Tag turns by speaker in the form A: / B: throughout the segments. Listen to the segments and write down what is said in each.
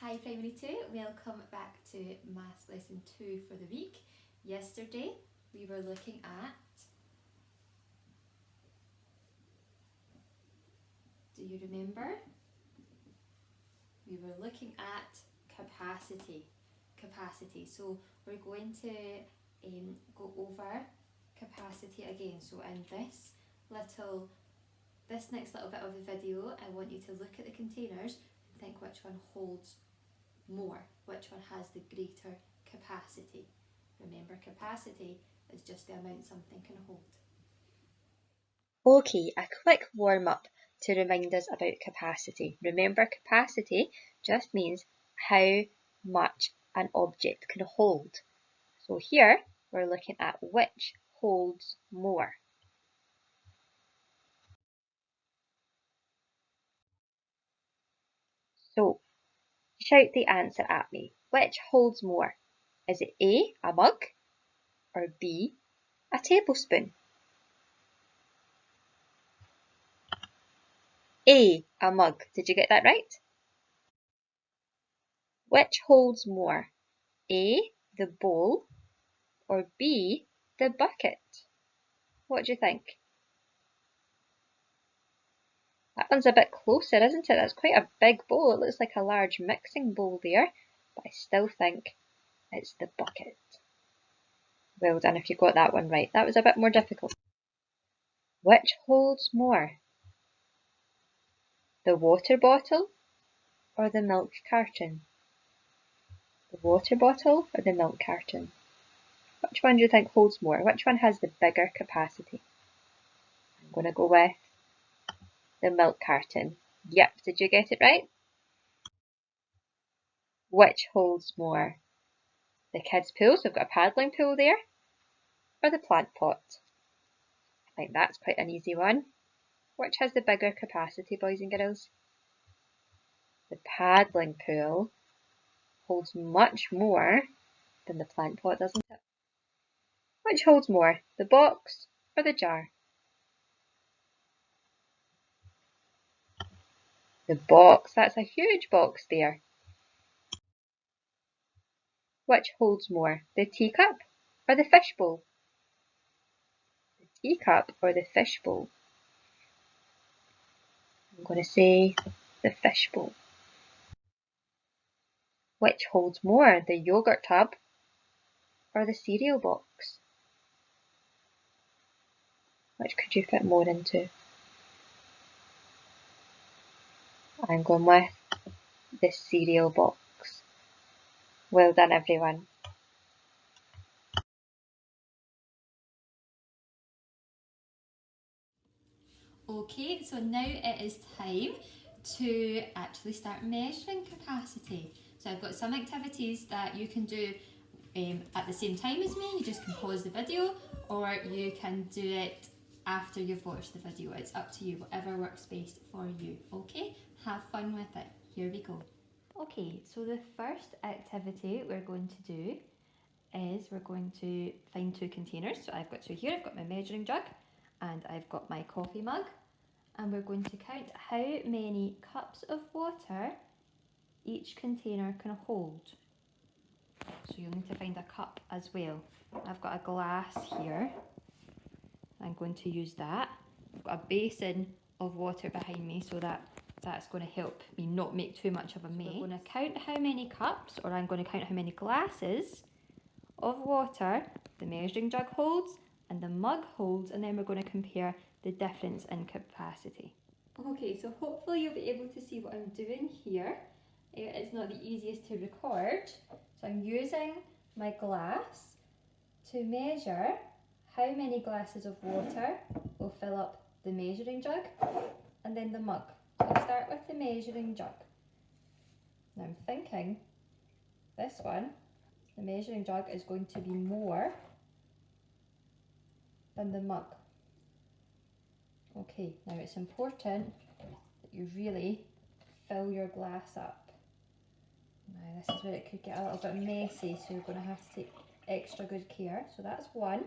A: Hi Primary 2, welcome back to Maths Lesson 2 for the week. Yesterday we were looking at, do you remember? We were looking at capacity. So we're going to go over capacity again. So in this next little bit of the video, I want you to look at the containers and think which one holds more, which one has the greater capacity. Remember, capacity is just the amount something can hold.
B: Okay, a quick warm-up to remind us about capacity. Remember, capacity just means how much an object can hold. So here we're looking at which holds more. So shout the answer at me. Which holds more? Is it A, a mug, or B, a tablespoon? A mug. Did you get that right? Which holds more? A, the bowl, or B, the bucket? What do you think? That one's a bit closer, isn't it? That's quite a big bowl. It looks like a large mixing bowl there, but I still think it's the bucket. Well done if you got that one right. That was a bit more difficult. Which holds more? The water bottle or the milk carton? The water bottle or the milk carton? Which one do you think holds more? Which one has the bigger capacity? I'm going to go with the milk carton. Yep, did you get it right? Which holds more? The kids' pool, so we've got a paddling pool there, or the plant pot? I think that's quite an easy one. Which has the bigger capacity, boys and girls? The paddling pool holds much more than the plant pot, doesn't it? Which holds more, the box or the jar? The box, that's a huge box there. Which holds more, the teacup or the fishbowl? The teacup or the fishbowl? I'm going to say the fishbowl. Which holds more, the yogurt tub or the cereal box? Which could you fit more into? I'm going with the cereal box. Well done, everyone.
A: Okay, so now it is time to actually start measuring capacity. So I've got some activities that you can do at the same time as me. You just can pause the video, or you can do it after you've watched the video. It's up to you, whatever works best for you. Okay, have fun with it. Here we go. Okay, so the first activity we're going to do is we're going to find two containers. So I've got two here. I've got my measuring jug and I've got my coffee mug, and we're going to count how many cups of water each container can hold. So you'll need to find a cup as well. I've got a glass here. I'm going to use that. I've got a basin of water behind me, so that's going to help me not make too much of a mess. So we're going to count how many cups, or I'm going to count how many glasses of water the measuring jug holds and the mug holds, and then we're going to compare the difference in capacity. Okay, so hopefully you'll be able to see what I'm doing here. It's not the easiest to record, so I'm using my glass to measure how many glasses of water will fill up the measuring jug and then the mug. So I'll start with the measuring jug. Now I'm thinking this one, the measuring jug, is going to be more than the mug. Okay, now it's important that you really fill your glass up. Now this is where it could get a little bit messy, so you're going to have to take extra good care. So that's one.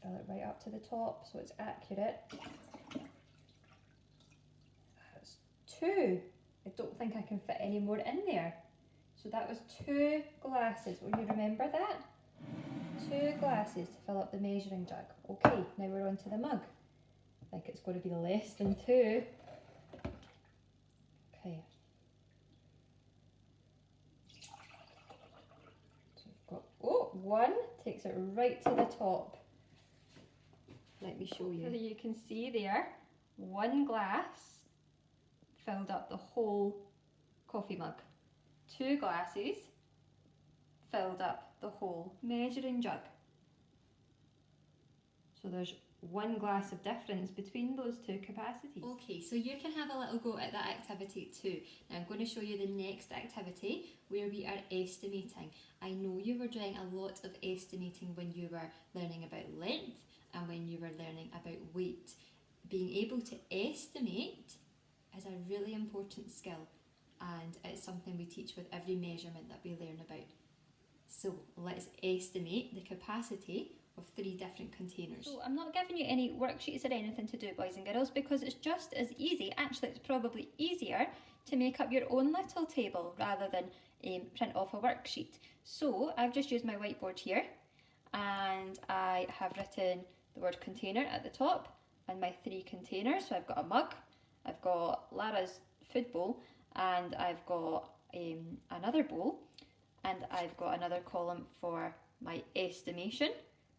A: Fill it right up to the top so it's accurate. That's 2. I don't think I can fit any more in there. So that was 2 glasses. Will you remember that? 2 glasses to fill up the measuring jug. Okay, now we're on to the mug. I think it's going to be less than 2. Okay. So we've got, oh, 1 takes it right to the top. Let me show you. So you can see there, 1 glass filled up the whole coffee mug. 2 glasses filled up the whole measuring jug. So there's 1 glass of difference between those 2 capacities. Okay, so you can have a little go at that activity too. Now I'm going to show you the next activity where we are estimating. I know you were doing a lot of estimating when you were learning about length and when you were learning about weight. Being able to estimate is a really important skill, and it's something we teach with every measurement that we learn about. So let's estimate the capacity of 3 different containers. So I'm not giving you any worksheets or anything to do, boys and girls, because it's just as easy, actually it's probably easier to make up your own little table rather than print off a worksheet. So I've just used my whiteboard here, and I have written the word container at the top and my 3 containers. So I've got a mug, I've got Lara's food bowl, and I've got another bowl, and I've got another column for my estimation.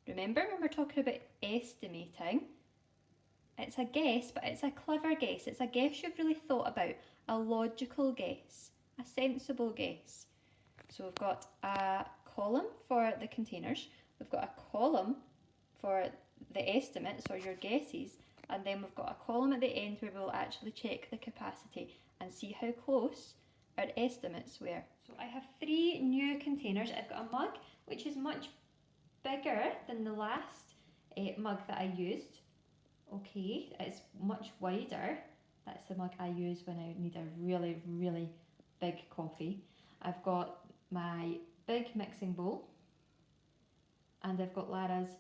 A: Remember when we're talking about estimating, it's a guess, but it's a clever guess. It's a guess you've really thought about, a logical guess, a sensible guess. So we've got a column for the containers, we've got a column for the estimates or your guesses, and then we've got a column at the end where we'll actually check the capacity and see how close our estimates were. So I have 3 new containers. I've got a mug which is much bigger than the last mug that I used. Okay, it's much wider. That's the mug I use when I need a really, really big coffee. I've got my big mixing bowl, and I've got Lara's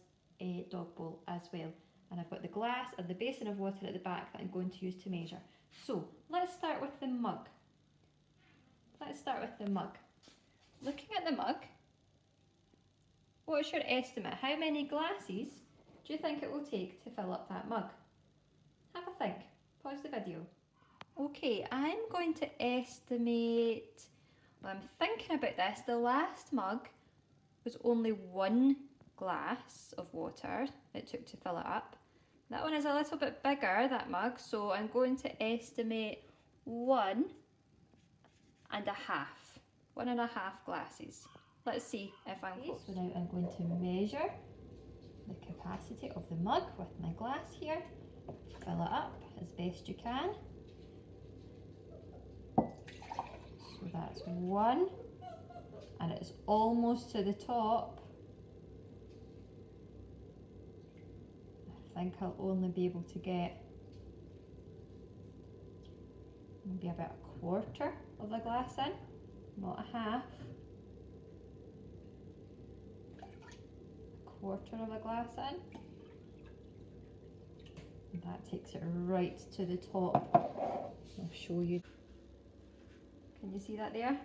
A: dog bowl as well. And I've got the glass and the basin of water at the back that I'm going to use to measure. So let's start with the mug. Looking at the mug, what's your estimate? How many glasses do you think it will take to fill up that mug? Have a think. Pause the video. Okay, I'm going to estimate, well, I'm thinking about this. The last mug was only 1 glass of water it took to fill it up. That one is a little bit bigger, that mug, so I'm going to estimate 1.5 glasses. Let's see if I'm close. So now I'm going to measure the capacity of the mug with my glass here. Fill it up as best you can. So that's 1, and it's almost to the top. I think I'll only be able to get maybe about 1/4 of the glass in, not a half. 1/4 of a glass in. And that takes it right to the top. I'll show you. Can you see that there?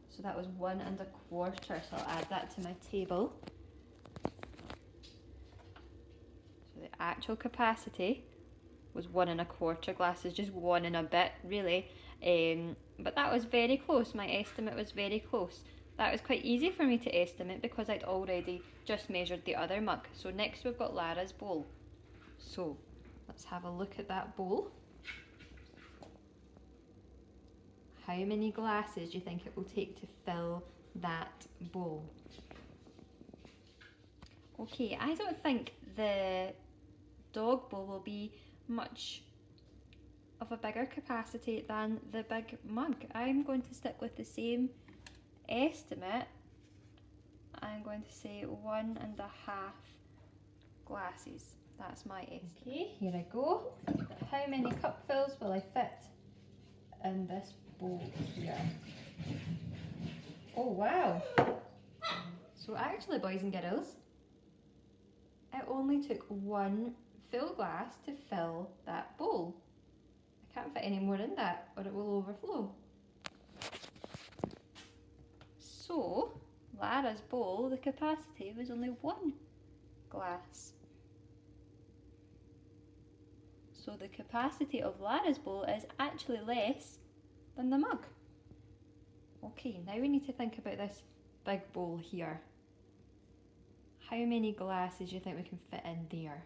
A: So that was 1.25, so I'll add that to my table. So the actual capacity was 1.25 glasses, just 1 and a bit really. But that was very close. My estimate was very close. That was quite easy for me to estimate because I'd already just measured the other mug. So next we've got Lara's bowl. So let's have a look at that bowl. How many glasses do you think it will take to fill that bowl? Okay, I don't think the dog bowl will be much of a bigger capacity than the big mug. I'm going to stick with the same estimate. I'm going to say 1.5 glasses. That's my estimate. Okay, here I go. How many cupfuls will I fit in this bowl here? Oh wow! So actually, boys and girls, it only took 1 full glass to fill that bowl. Can't fit any more in that or it will overflow. So, Lara's bowl, the capacity was only 1 glass. So the capacity of Lara's bowl is actually less than the mug. Okay, now we need to think about this big bowl here. How many glasses do you think we can fit in there?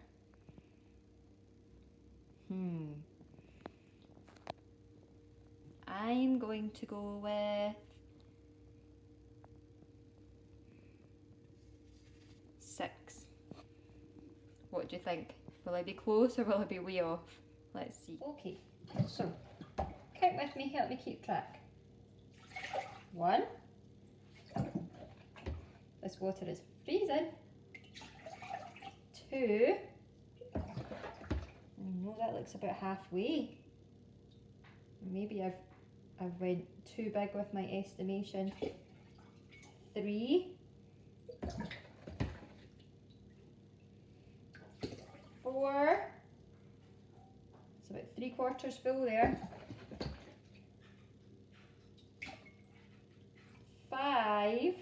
A: I'm going to go with 6. What do you think? Will I be close or will I be way off? Let's see. Okay, so count with me, help me keep track. 1. This water is freezing. 2. No, that looks about halfway. Maybe I've went too big with my estimation. 3. 4. It's about 3/4 full there. 5.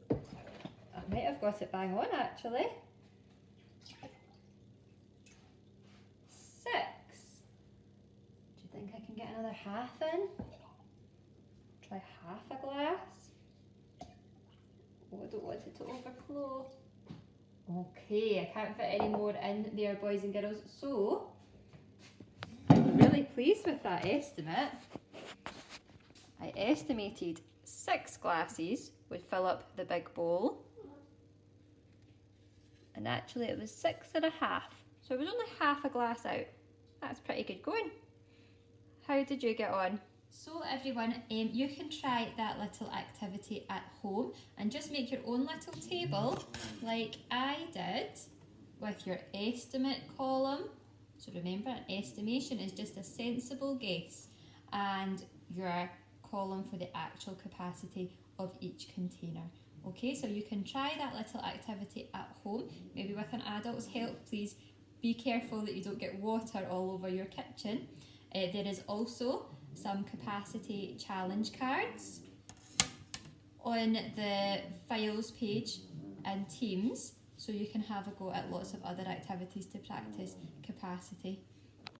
A: I might have got it bang on actually. 6. Do you think I can get another half in? Try half a glass. Oh, I don't want it to overflow. Okay, I can't fit any more in there, boys and girls. So, I'm really pleased with that estimate. I estimated 6 glasses would fill up the big bowl. And actually it was 6.5. So it was only half a glass out. That's pretty good going. How did you get on? So everyone, you can try that little activity at home and just make your own little table like I did with your estimate column. So remember, an estimation is just a sensible guess, and your column for the actual capacity of each container. Okay, so you can try that little activity at home, maybe with an adult's help. Please be careful that you don't get water all over your kitchen. There is also some capacity challenge cards on the files page in Teams, so you can have a go at lots of other activities to practice capacity.